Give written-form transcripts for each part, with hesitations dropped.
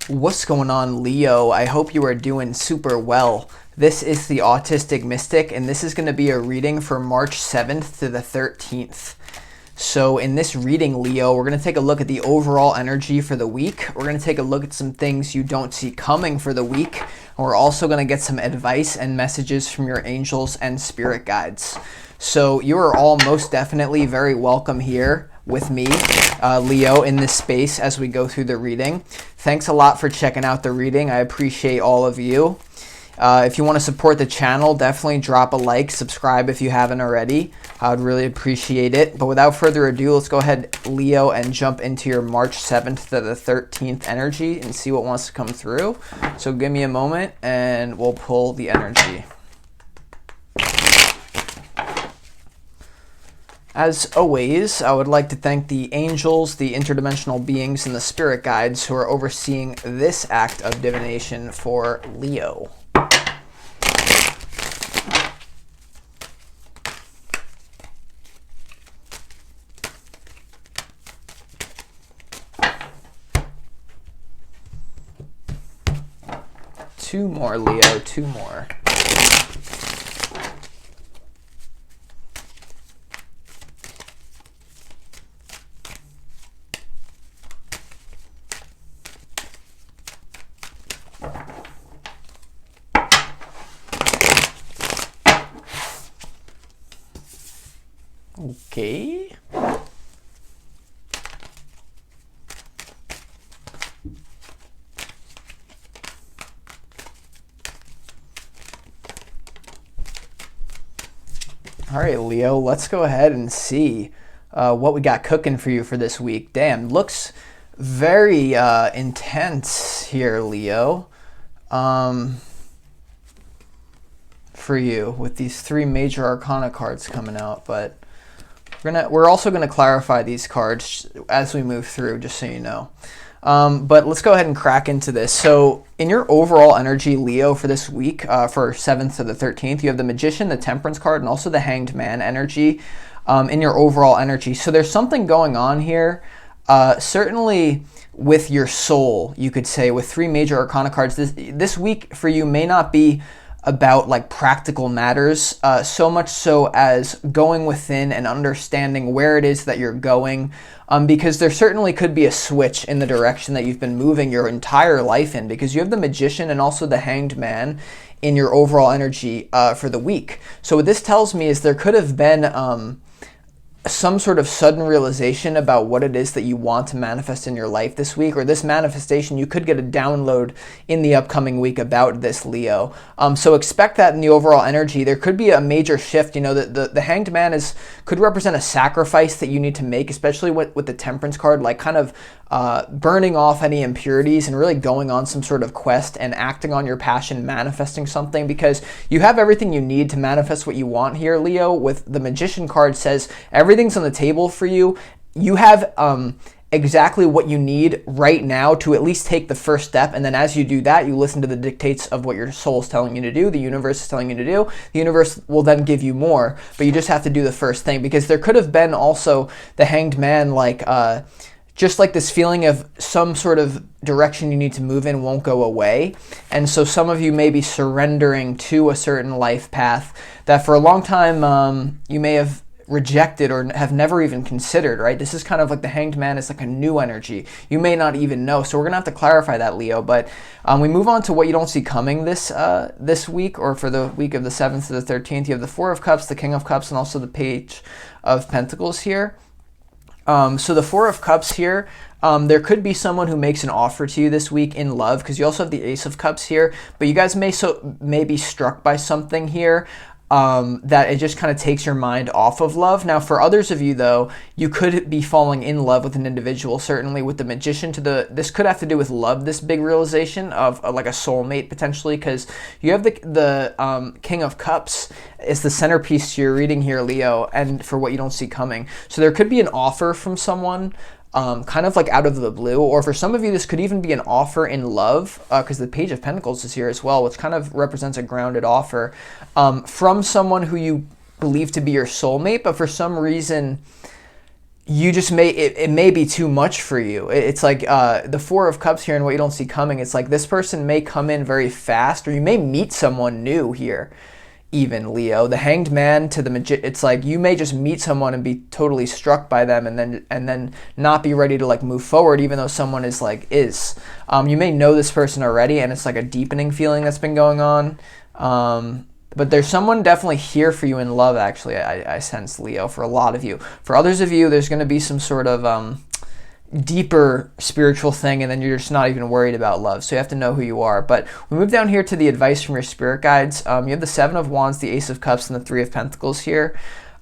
What's going on, Leo? I hope you are doing super well. This is the Autistic Mystic, and this is going to be a reading for March 7th to the 13th. So in this reading, Leo, we're going to take a look at the overall energy for the week. We're going to take a look at some things you don't see coming for the week. And we're also going to get some advice and messages from your angels and spirit guides. So you are all most definitely very welcome here with me, Leo, in this space as we go through the reading. Thanks a lot for checking out the reading. I appreciate all of you. If you want to support the channel, definitely drop a like, subscribe if you haven't already. I would really appreciate it. But without further ado, let's go ahead, Leo, and jump into your March 7th to the 13th energy and see what wants to come through. So give me a moment and we'll pull the energy. As always, I would like to thank the angels, the interdimensional beings, and the spirit guides who are overseeing this act of divination for Leo. Two more, Leo, two more. Okay. All right, Leo, let's go ahead and see what we got cooking for you for this week. Damn, looks very intense here, Leo, for you with these three major arcana cards coming out. But we're also gonna clarify these cards as we move through, just so you know. But let's go ahead and crack into this. So in your overall energy, Leo, for this week, for 7th to the 13th, you have the Magician, the Temperance card, and also the Hanged Man energy in your overall energy. So there's something going on here, certainly with your soul, you could say, with three major arcana cards. This week for you may not be about like practical matters, so much so as going within and understanding where it is that you're going, because there certainly could be a switch in the direction that you've been moving your entire life in, because you have the Magician and also the Hanged Man in your overall energy for the week. So what this tells me is there could have been some sort of sudden realization about what it is that you want to manifest in your life this week, or this manifestation, you could get a download in the upcoming week about this, Leo. So expect that in the overall energy. There could be a major shift. You know, the Hanged Man could represent a sacrifice that you need to make, especially with the Temperance card, like kind of burning off any impurities and really going on some sort of quest and acting on your passion, manifesting something, because you have everything you need to manifest what you want here, Leo. With the Magician card, says everything's on the table for you. You have exactly what you need right now to at least take the first step, and then as you do that, you listen to the dictates of what your soul is telling you to do, the universe is telling you to do. The universe will then give you more, but you just have to do the first thing, because there could have been also the Hanged Man, like just like this feeling of some sort of direction you need to move in won't go away. And so some of you may be surrendering to a certain life path that for a long time you may have rejected or have never even considered, right? This is kind of like the Hanged Man is like a new energy. You may not even know. So we're going to have to clarify that, Leo. But we move on to what you don't see coming this week, or for the week of the 7th to the 13th. You have the Four of Cups, the King of Cups, and also the Page of Pentacles here. So the Four of Cups here, there could be someone who makes an offer to you this week in love, because you also have the Ace of Cups here, but you guys may be struck by something here that it just kind of takes your mind off of love. Now, for others of you, though, you could be falling in love with an individual, certainly with the Magician. This could have to do with love, this big realization of like a soulmate, potentially, because you have the King of Cups is the centerpiece to your reading here, Leo, and for what you don't see coming. So there could be an offer from someone kind of like out of the blue, or for some of you, this could even be an offer in love, because the Page of Pentacles is here as well, which kind of represents a grounded offer from someone who you believe to be your soulmate, but for some reason you just it may be too much for you. It's like the Four of Cups here and what you don't see coming. It's like this person may come in very fast, or you may meet someone new here. Even Leo, the Hanged Man to the it's like you may just meet someone and be totally struck by them, and then not be ready to like move forward, even though someone is you may know this person already, and it's like a deepening feeling that's been going on. But there's someone definitely here for you in love, actually, I sense, Leo, for a lot of you. For others of you, there's going to be some sort of deeper spiritual thing, and then you're just not even worried about love. So you have to know who you are. But we move down here to the advice from your spirit guides. You have the Seven of Wands, the Ace of Cups, and the Three of Pentacles here.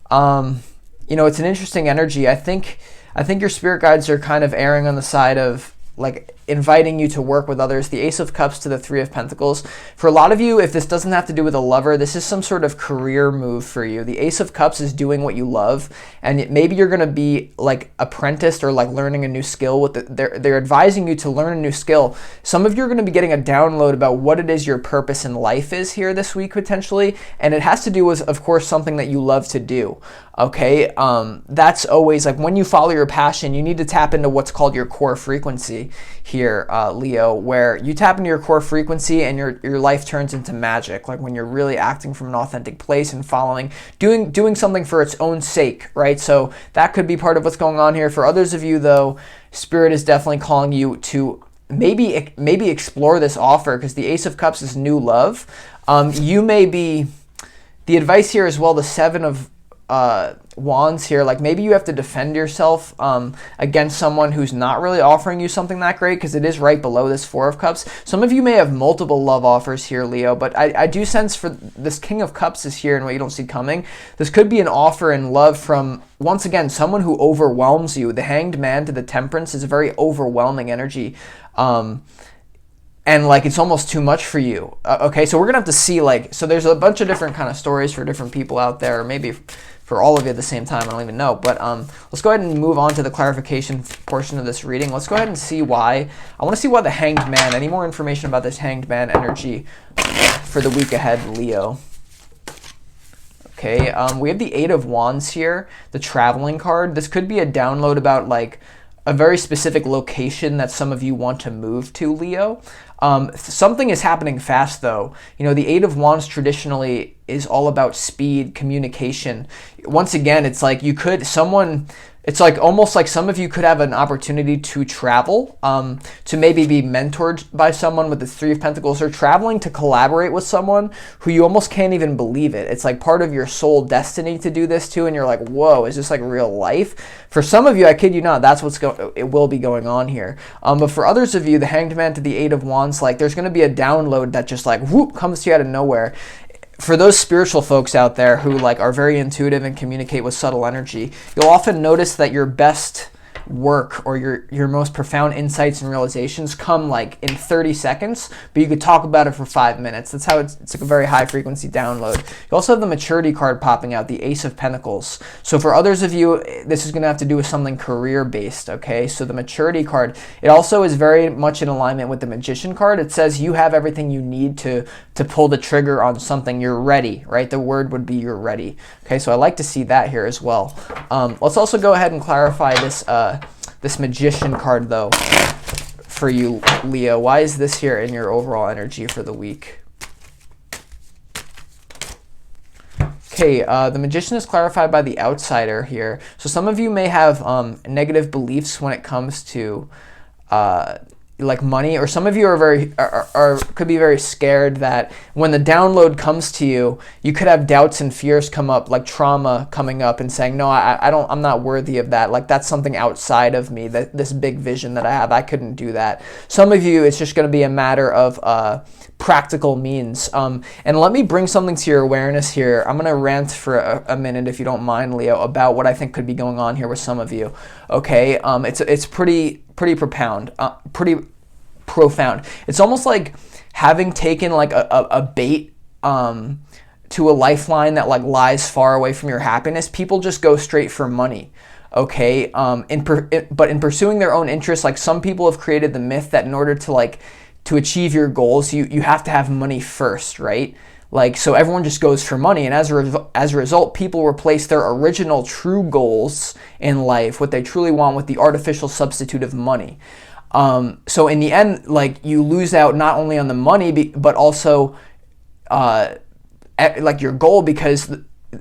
It's an interesting energy. I think your spirit guides are kind of erring on the side of like inviting you to work with others. The Ace of Cups to the Three of Pentacles. For a lot of you, if this doesn't have to do with a lover, this is some sort of career move for you. The Ace of Cups is doing what you love, and maybe you're going to be like apprenticed or like learning a new skill. They're advising you to learn a new skill. Some of you are going to be getting a download about what it is your purpose in life is here this week potentially, and it has to do with, of course, something that you love to do. Okay, that's always like when you follow your passion, you need to tap into what's called your core frequency here, Leo, where you tap into your core frequency and your life turns into magic. Like when you're really acting from an authentic place and doing something for its own sake, right? So that could be part of what's going on here. For others of you, though, Spirit is definitely calling you to maybe explore this offer, because the Ace of Cups is new love. You may be, the advice here as well, the Seven of Wands here, like maybe you have to defend yourself against someone who's not really offering you something that great, because it is right below this Four of Cups. Some of you may have multiple love offers here, Leo, but I do sense for this King of Cups is here and what you don't see coming. This could be an offer in love from, once again, someone who overwhelms you. The Hanged Man to the Temperance is a very overwhelming energy. And like it's almost too much for you. Okay, so we're gonna have to see, like, so there's a bunch of different kind of stories for different people out there, or maybe for all of you at the same time, I don't even know. But let's go ahead and move on to the clarification portion of this reading. Let's go ahead and see why. I want to see why the Hanged Man, any more information about this Hanged Man energy for the week ahead, Leo. Okay, we have the Eight of Wands here, the Traveling card. This could be a download about like a very specific location that some of you want to move to, Leo. Something is happening fast, though. You know, the Eight of Wands traditionally is all about speed, communication. Once again, it's like it's like almost like some of you could have an opportunity to travel, to maybe be mentored by someone with the Three of Pentacles, or traveling to collaborate with someone who you almost can't even believe it. It's like part of your soul destiny to do this too, and you're like, whoa, is this like real life? For some of you, I kid you not, that's it will be going on here. But for others of you, the Hanged Man to the Eight of Wands, like there's going to be a download that just like whoop comes to you out of nowhere. For those spiritual folks out there who like are very intuitive and communicate with subtle energy, you'll often notice that your best work or your most profound insights and realizations come like in 30 seconds, but you could talk about it for 5 minutes. That's how it's like a very high frequency download. You also have the Maturity card popping out, the Ace of Pentacles. So for others of you, this is going to have to do with something career based, okay? So the Maturity card, it also is very much in alignment with the Magician card. It says you have everything you need to pull the trigger on something. You're ready, right? The word would be you're ready. Okay, so I like to see that here as well. Let's also go ahead and clarify this Magician card, though, for you, Leo. Why is this here in your overall energy for the week? Okay, the Magician is clarified by the Outsider here. So some of you may have negative beliefs when it comes to like money, or some of you could be very scared that when the download comes to you, you could have doubts and fears come up, like trauma coming up and saying, no, I'm not worthy of that. Like that's something outside of me, this big vision that I have, I couldn't do that. Some of you, it's just going to be a matter of practical means. And let me bring something to your awareness here. I'm going to rant for a minute, if you don't mind, Leo, about what I think could be going on here with some of you. Okay, it's pretty profound, pretty profound. It's almost like having taken like a bait to a lifeline that like lies far away from your happiness. People just go straight for money. Okay, but in pursuing their own interests, like some people have created the myth that in order to achieve your goals, you have to have money first, right? Like, so everyone just goes for money, and as a result, people replace their original true goals in life, what they truly want, with the artificial substitute of money. So in the end, like, you lose out not only on the money, but also like your goal, because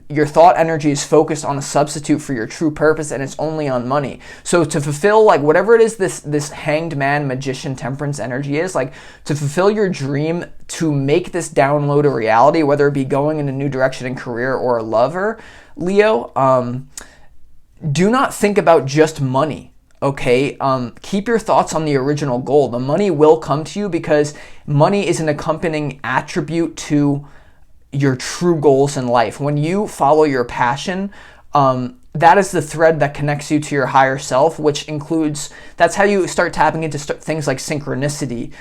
your thought energy is focused on a substitute for your true purpose, and it's only on money. So to fulfill, like, whatever it is this hanged man, magician, temperance energy is, like, to fulfill your dream, to make this download a reality, whether it be going in a new direction in career or a lover, Leo, do not think about just money. Okay, keep your thoughts on the original goal. The money will come to you, because money is an accompanying attribute to your true goals in life. When you follow your passion, that is the thread that connects you to your higher self, which includes, that's how you start tapping into things like synchronicity.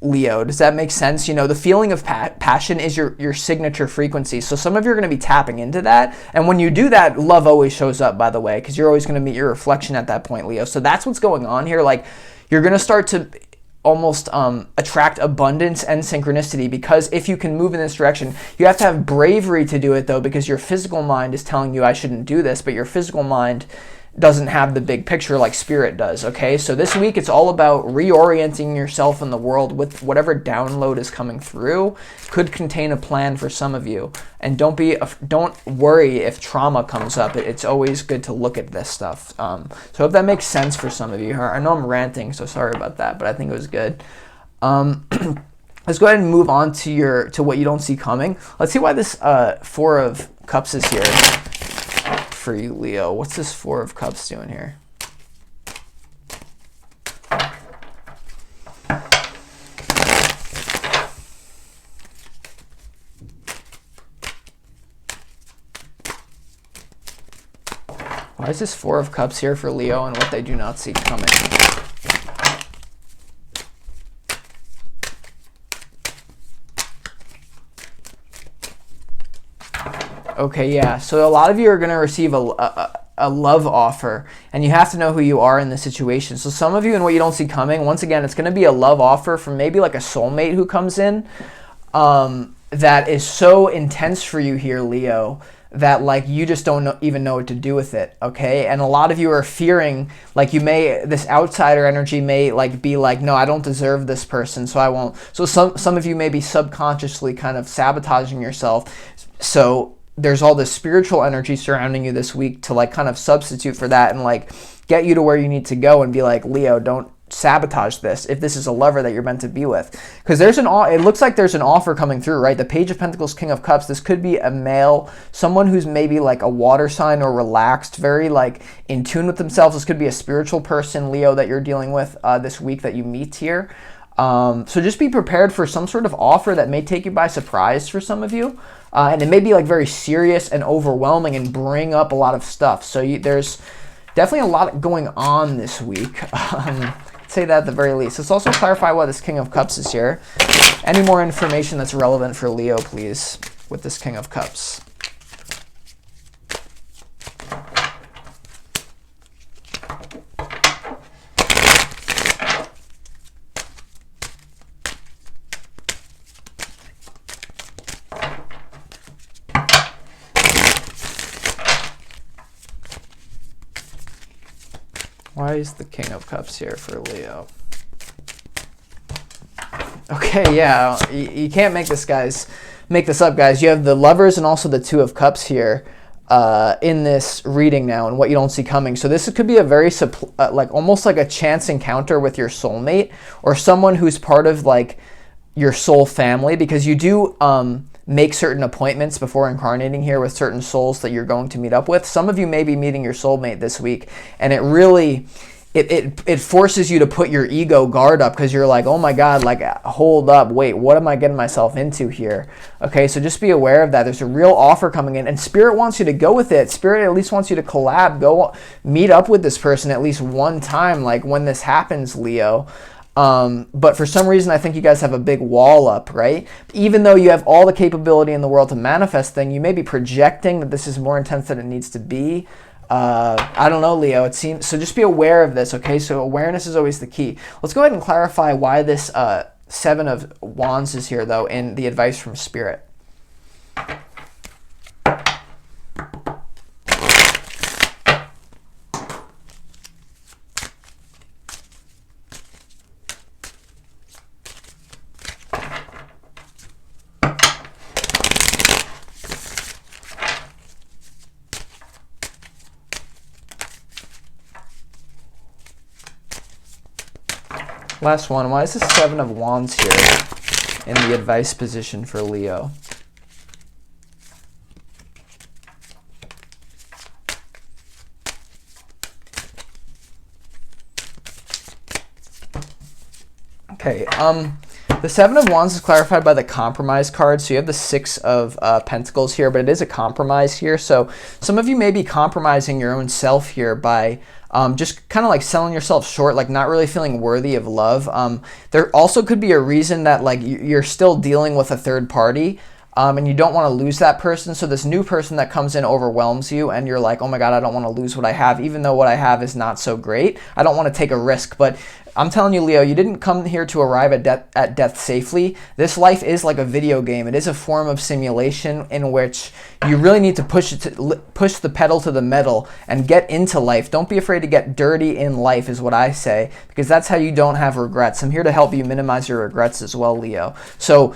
Leo, does that make sense? You know, the feeling of passion is your signature frequency. So some of you are going to be tapping into that. And when you do that, love always shows up, by the way, because you're always going to meet your reflection at that point, Leo. So that's what's going on here. Like, you're going to start to almost attract abundance and synchronicity, because if you can move in this direction, you have to have bravery to do it, though, because your physical mind is telling you I shouldn't do this, but your physical mind doesn't have the big picture like spirit does. Okay, so this week it's all about reorienting yourself in the world with whatever download is coming through. Could contain a plan for some of you, and don't worry if trauma comes up. It's always good to look at this stuff. So I hope that makes sense for some of you. I know I'm ranting, so sorry about that, but I think it was good. Let's go ahead and move on to what you don't see coming. Let's see why this Four of Cups is here for you, Leo. What's this Four of Cups doing here? Why is this Four of Cups here for Leo and what they do not see coming? Okay, yeah. So a lot of you are going to receive a love offer, and you have to know who you are in this situation. So some of you, and what you don't see coming, once again, it's going to be a love offer from maybe like a soulmate who comes in that is so intense for you here, Leo, that like you just don't even know what to do with it. Okay, and a lot of you are fearing, like, this outsider energy may like be like, no, I don't deserve this person, so I won't. So some of you may be subconsciously kind of sabotaging yourself. So there's all this spiritual energy surrounding you this week to like kind of substitute for that and like get you to where you need to go, and be like, Leo, don't sabotage this if this is a lover that you're meant to be with. Because it looks like there's an offer coming through, right? The Page of Pentacles, King of Cups. This could be a male, someone who's maybe like a water sign or relaxed, very like in tune with themselves. This could be a spiritual person, Leo, that you're dealing with this week that you meet here. So just be prepared for some sort of offer that may take you by surprise for some of you. And it may be like very serious and overwhelming and bring up a lot of stuff. So there's definitely a lot going on this week. Say that at the very least. Let's also clarify why this King of Cups is here. Any more information that's relevant for Leo, please, with this King of Cups. Why is the King of Cups here for Leo? Okay, yeah, you can't make this up, guys. You have the Lovers and also the Two of Cups here in this reading now, and what you don't see coming. So this could be a very like almost like a chance encounter with your soulmate or someone who's part of like your soul family, because you do make certain appointments before incarnating here with certain souls that you're going to meet up with. Some of you may be meeting your soulmate this week, and it really it forces you to put your ego guard up, because you're like, oh my God, like, hold up, wait, what am I getting myself into here? Okay, so just be aware of that. There's a real offer coming in, and Spirit wants you to go with it. Spirit at least wants you to collab, go meet up with this person at least one time, like when this happens, Leo. But for some reason, I think you guys have a big wall up, right? Even though you have all the capability in the world to manifest things, you may be projecting that this is more intense than it needs to be. I don't know, Leo. It seems so. Just be aware of this, okay? So awareness is always the key. Let's go ahead and clarify why this Seven of Wands is here, though, in the advice from Spirit. Last one. Why is the Seven of Wands here in the advice position for Leo? Okay, the Seven of Wands is clarified by the compromise card. So you have the Six of Pentacles here, but it is a compromise here. So some of you may be compromising your own self here by just kind of like selling yourself short, like not really feeling worthy of love. There also could be a reason that like you're still dealing with a third party. And you don't want to lose that person. So this new person that comes in overwhelms you and you're like, oh my God, I don't want to lose what I have, even though what I have is not so great. I don't want to take a risk. But I'm telling you, Leo, you didn't come here to arrive at death safely. This life is like a video game. It is a form of simulation in which you really need to push the pedal to the metal and get into life. Don't be afraid to get dirty in life is what I say, because that's how you don't have regrets. I'm here to help you minimize your regrets as well, Leo. So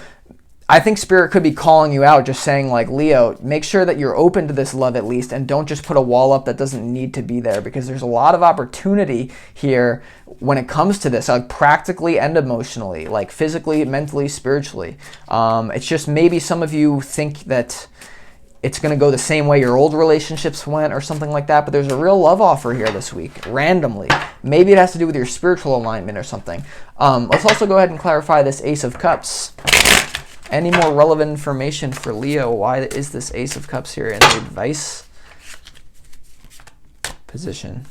I think Spirit could be calling you out, just saying like, Leo, make sure that you're open to this love at least, and don't just put a wall up that doesn't need to be there, because there's a lot of opportunity here when it comes to this, like practically and emotionally, like physically, mentally, spiritually. It's just maybe some of you think that it's going to go the same way your old relationships went or something like that, but there's a real love offer here this week, randomly. Maybe it has to do with your spiritual alignment or something. Let's also go ahead and clarify this Ace of Cups. Any more relevant information for Leo? Why is this Ace of Cups here in the advice position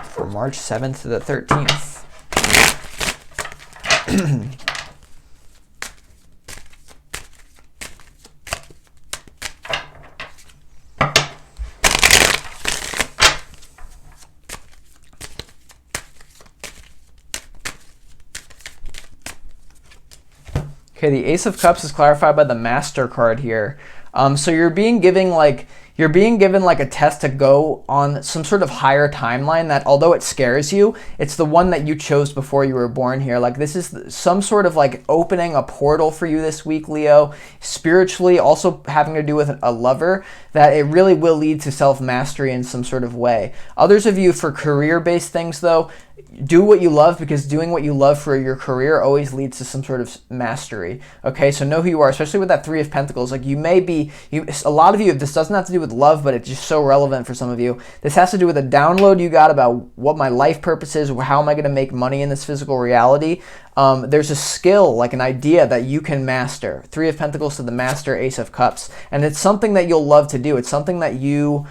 for March 7th to the 13th? Okay, the Ace of Cups is clarified by the Master card here. So you're being given like a test to go on some sort of higher timeline that, although it scares you, it's the one that you chose before you were born here. Like this is some sort of like opening a portal for you this week, Leo. Spiritually, also having to do with a lover, that it really will lead to self-mastery in some sort of way. Others of you, for career-based things though, do what you love, because doing what you love for your career always leads to some sort of mastery. Okay, so know who you are, especially with that Three of Pentacles. Like you may be, a lot of you, this doesn't have to do with love, but it's just so relevant for some of you. This has to do with a download you got about what my life purpose is, how am I going to make money in this physical reality. There's a skill, like an idea that you can master. Three of Pentacles to the Master, Ace of Cups. And it's something that you'll love to do. It's something that you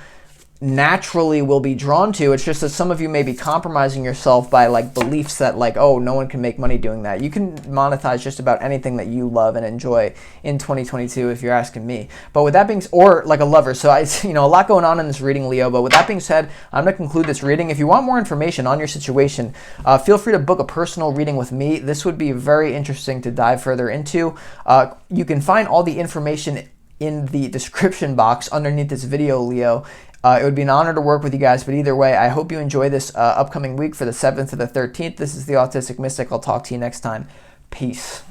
naturally will be drawn to. It's just that some of you may be compromising yourself by like beliefs that like, oh, no one can make money doing that. You can monetize just about anything that you love and enjoy in 2022 if you're asking me. But with that being, or like a lover. So I, a lot going on in this reading, Leo. But with that being said, I'm going to conclude this reading. If you want more information on your situation, feel free to book a personal reading with me. This would be very interesting to dive further into. You can find all the information in the description box underneath this video, Leo. It would be an honor to work with you guys, but either way, I hope you enjoy this upcoming week for the 7th to the 13th. This is the Autistic Mystic. I'll talk to you next time. Peace.